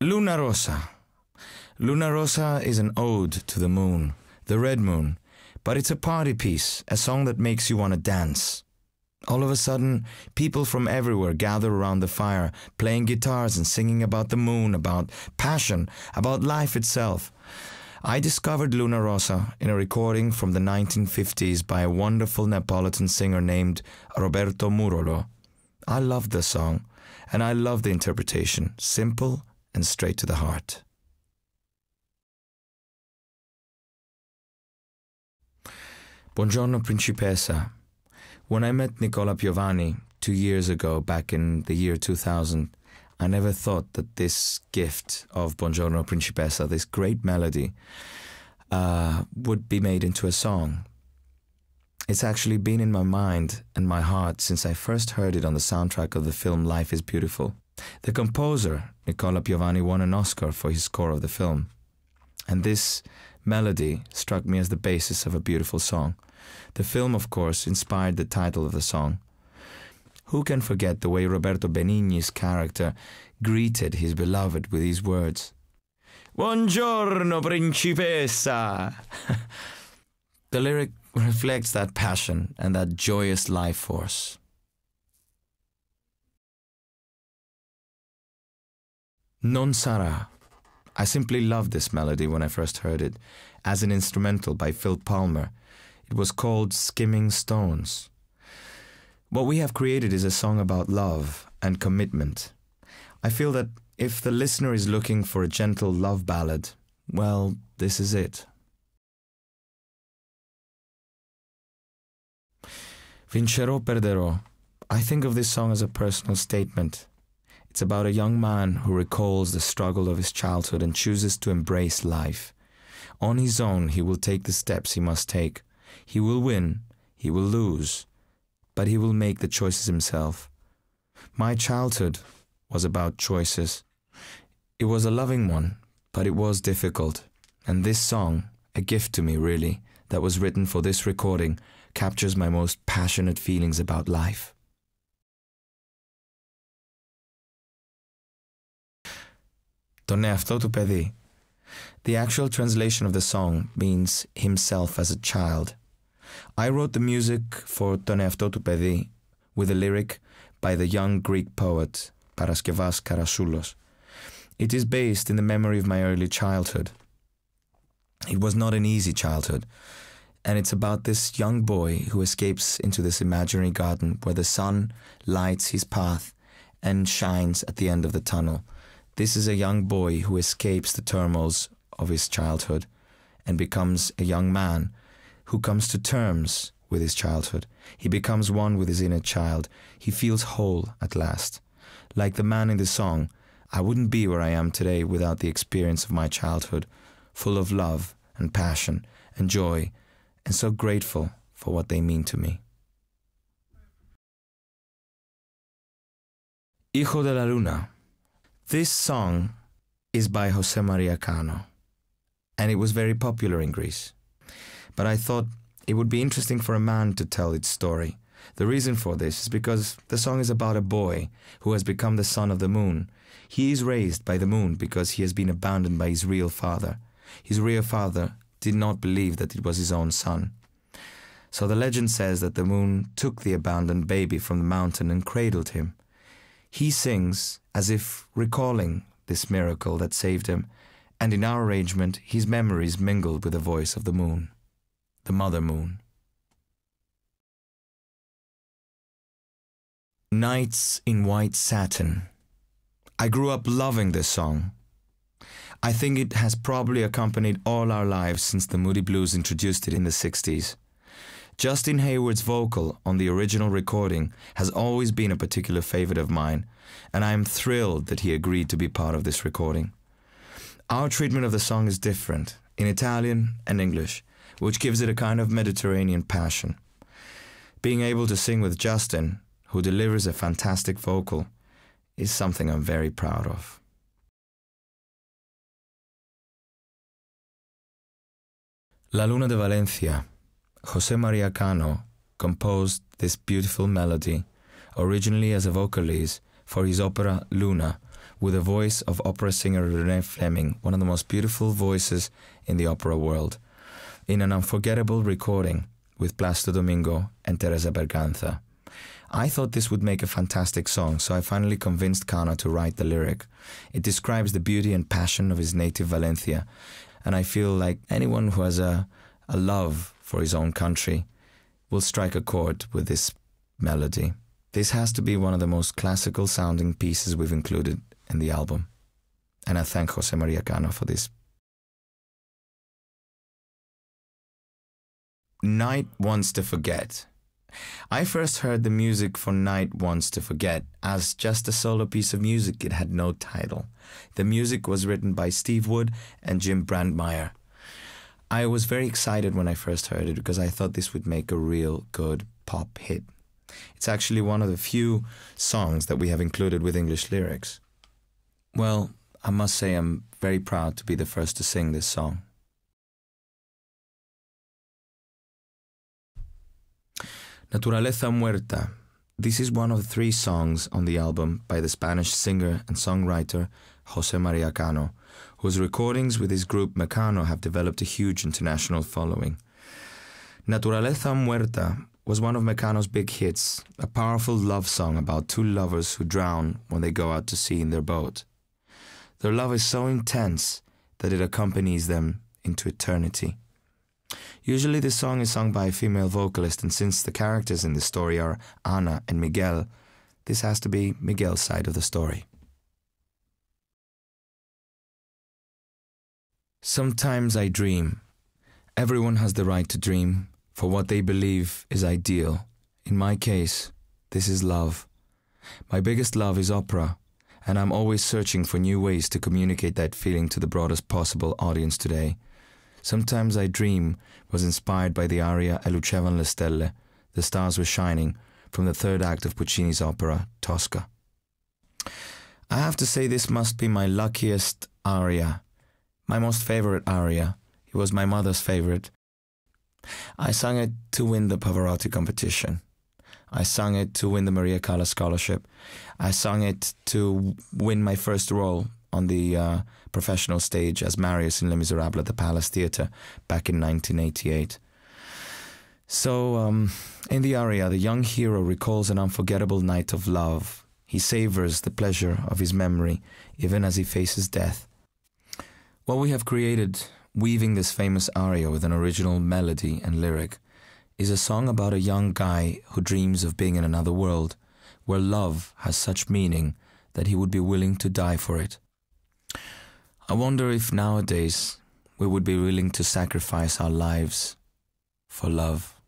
Luna Rosa. Luna Rosa is an ode to the moon, the red moon, but it's a party piece, a song that makes you want to dance. All of a sudden, people from everywhere gather around the fire, playing guitars and singing about the moon, about passion, about life itself. I discovered Luna Rosa in a recording from the 1950s by a wonderful Neapolitan singer named Roberto Murolo. I loved the song, and I love the interpretation, simple and straight to the heart. Buongiorno Principessa. When I met Nicola Piovani 2 years ago, back in the year 2000, I never thought that this gift of Buongiorno Principessa, this great melody, would be made into a song. It's actually been in my mind and my heart since I first heard it on the soundtrack of the film Life is Beautiful. The composer, Nicola Piovani, won an Oscar for his score of the film. And this melody struck me as the basis of a beautiful song. The film, of course, inspired the title of the song. Who can forget the way Roberto Benigni's character greeted his beloved with these words? Buongiorno, principessa! The lyric reflects that passion and that joyous life force. Non sarà. I simply loved this melody when I first heard it, as an instrumental by Phil Palmer. It was called Skimming Stones. What we have created is a song about love and commitment. I feel that if the listener is looking for a gentle love ballad, well, this is it. Vincerò, perderò. I think of this song as a personal statement. It's about a young man who recalls the struggle of his childhood and chooses to embrace life. On his own, he will take the steps he must take. He will win, he will lose, but he will make the choices himself. My childhood was about choices. It was a loving one, but it was difficult. And this song, a gift to me really, that was written for this recording, captures my most passionate feelings about life. Τον εαυτό του παιδί. The actual translation of the song means himself as a child. I wrote the music for Τον εαυτό του παιδί with a lyric by the young Greek poet Paraskevas Karasoulos. It is based in the memory of my early childhood. It was not an easy childhood, and it's about this young boy who escapes into this imaginary garden where the sun lights his path and shines at the end of the tunnel. This is a young boy who escapes the turmoils of his childhood and becomes a young man who comes to terms with his childhood. He becomes one with his inner child. He feels whole at last. Like the man in the song, I wouldn't be where I am today without the experience of my childhood, full of love and passion and joy, and so grateful for what they mean to me. Hijo de la Luna. This song is by José María Cano, and it was very popular in Greece. But I thought it would be interesting for a man to tell its story. The reason for this is because the song is about a boy who has become the son of the moon. He is raised by the moon because he has been abandoned by his real father. His real father did not believe that it was his own son. So the legend says that the moon took the abandoned baby from the mountain and cradled him. He sings as if recalling this miracle that saved him, and in our arrangement, his memories mingled with the voice of the moon, the mother moon. Nights in White Satin. I grew up loving this song. I think it has probably accompanied all our lives since the Moody Blues introduced it in the 60s. Justin Hayward's vocal on the original recording has always been a particular favorite of mine, and I am thrilled that he agreed to be part of this recording. Our treatment of the song is different, in Italian and English, which gives it a kind of Mediterranean passion. Being able to sing with Justin, who delivers a fantastic vocal, is something I'm very proud of. La Luna de Valencia. José María Cano composed this beautiful melody, originally as a vocalise for his opera Luna, with the voice of opera singer René Fleming, one of the most beautiful voices in the opera world, in an unforgettable recording with Plácido Domingo and Teresa Berganza. I thought this would make a fantastic song, so I finally convinced Cano to write the lyric. It describes the beauty and passion of his native Valencia, and I feel like anyone who has a love for his own country will strike a chord with this melody. This has to be one of the most classical sounding pieces we've included in the album, and I thank Jose Maria Cano for this. Night Wants to Forget. I first heard the music for Night Wants to Forget as just a solo piece of music. It had no title. The music was written by Steve Wood and Jim Brandmeier. I was very excited when I first heard it because I thought this would make a real good pop hit. It's actually one of the few songs that we have included with English lyrics. Well, I must say I'm very proud to be the first to sing this song. Naturaleza Muerta. This is one of the 3 songs on the album by the Spanish singer and songwriter Jose Maria Cano, whose recordings with his group Mecano have developed a huge international following. Naturaleza Muerta was one of Mecano's big hits, a powerful love song about 2 lovers who drown when they go out to sea in their boat. Their love is so intense that it accompanies them into eternity. Usually the song is sung by a female vocalist, and since the characters in the story are Ana and Miguel, this has to be Miguel's side of the story. Sometimes I dream. Everyone has the right to dream for what they believe is ideal. In my case, this is love. My biggest love is opera, and I'm always searching for new ways to communicate that feeling to the broadest possible audience today. Sometimes I Dream was inspired by the aria E lucevan le stelle, The Stars Were Shining, from the 3rd act of Puccini's opera Tosca. I have to say this must be my luckiest aria, my most favorite aria. It was my mother's favorite. I sang it to win the Pavarotti competition. I sang it to win the Maria Callas scholarship. I sang it to win my first role on the professional stage as Marius in Les Miserables at the Palace Theatre back in 1988. So, in the aria, the young hero recalls an unforgettable night of love. He savors the pleasure of his memory, even as he faces death. What we have created, weaving this famous aria with an original melody and lyric, is a song about a young guy who dreams of being in another world, where love has such meaning that he would be willing to die for it. I wonder if nowadays we would be willing to sacrifice our lives for love.